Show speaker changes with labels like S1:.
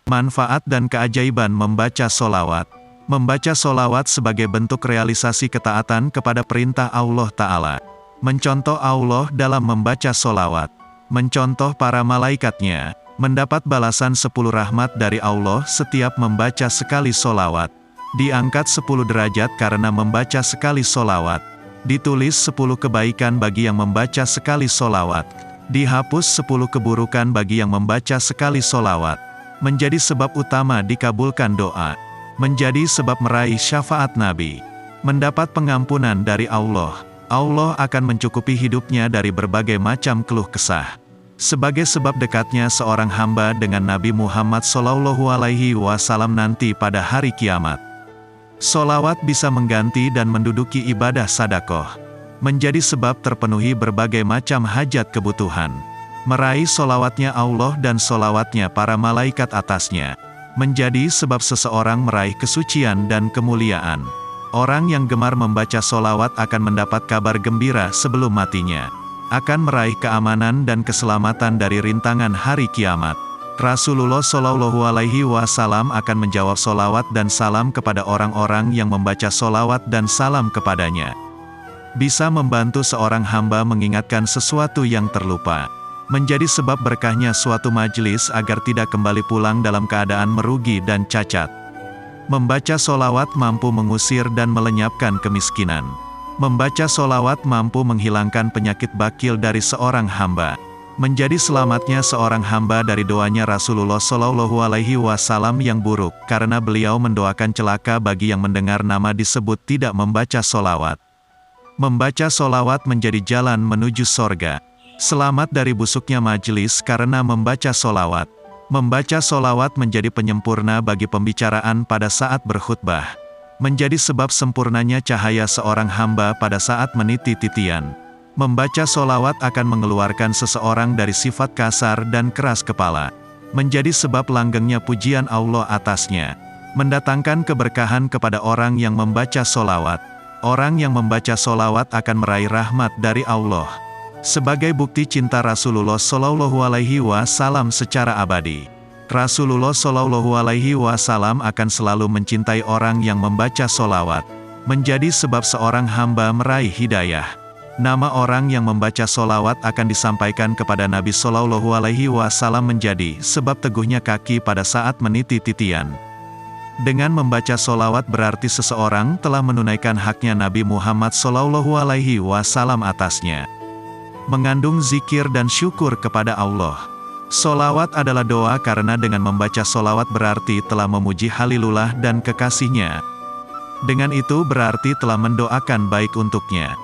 S1: Manfaat dan keajaiban membaca solawat. Membaca solawat sebagai bentuk realisasi ketaatan kepada perintah Allah Ta'ala. Mencontoh Allah dalam membaca solawat. Mencontoh para malaikatnya. Mendapat balasan 10 rahmat dari Allah setiap membaca sekali solawat. Diangkat 10 derajat karena membaca sekali solawat. Ditulis 10 kebaikan bagi yang membaca sekali solawat. Dihapus 10 keburukan bagi yang membaca sekali solawat. Menjadi sebab utama dikabulkan doa. Menjadi sebab meraih syafaat Nabi. Mendapat pengampunan dari Allah. Allah akan mencukupi hidupnya dari berbagai macam keluh kesah. Sebagai sebab dekatnya seorang hamba dengan Nabi Muhammad SAW nanti pada hari kiamat. Solawat bisa mengganti dan menduduki ibadah sedekah. Menjadi sebab terpenuhi berbagai macam hajat kebutuhan. Meraih solawatnya Allah dan solawatnya para malaikat atasnya. Menjadi sebab seseorang meraih kesucian dan kemuliaan. Orang yang gemar membaca solawat akan mendapat kabar gembira sebelum matinya. Akan meraih keamanan dan keselamatan dari rintangan hari kiamat. Rasulullah SAW akan menjawab solawat dan salam kepada orang-orang yang membaca solawat dan salam kepadanya. Bisa membantu seorang hamba mengingatkan sesuatu yang terlupa. Menjadi sebab berkahnya suatu majelis agar tidak kembali pulang dalam keadaan merugi dan cacat. Membaca solawat mampu mengusir dan melenyapkan kemiskinan. Membaca solawat mampu menghilangkan penyakit bakil dari seorang hamba. Menjadi selamatnya seorang hamba dari doanya Rasulullah SAW yang buruk, karena beliau mendoakan celaka bagi yang mendengar nama disebut tidak membaca solawat. Membaca solawat menjadi jalan menuju sorga. Selamat dari busuknya majelis karena membaca solawat. Membaca solawat menjadi penyempurna bagi pembicaraan pada saat berkhutbah. Menjadi sebab sempurnanya cahaya seorang hamba pada saat meniti titian. Membaca solawat akan mengeluarkan seseorang dari sifat kasar dan keras kepala. Menjadi sebab langgengnya pujian Allah atasnya. Mendatangkan keberkahan kepada orang yang membaca solawat. Orang yang membaca solawat akan meraih rahmat dari Allah. Sebagai bukti cinta Rasulullah SAW secara abadi. Rasulullah SAW akan selalu mencintai orang yang membaca solawat. Menjadi sebab seorang hamba meraih hidayah. Nama orang yang membaca solawat akan disampaikan kepada Nabi SAW menjadi sebab teguhnya kaki pada saat meniti titian. Dengan membaca solawat berarti seseorang telah menunaikan haknya Nabi Muhammad SAW atasnya. Mengandung zikir dan syukur kepada Allah. Solawat adalah doa karena dengan membaca solawat berarti telah memuji Halilullah dan kekasihnya. Dengan itu berarti telah mendoakan baik untuknya.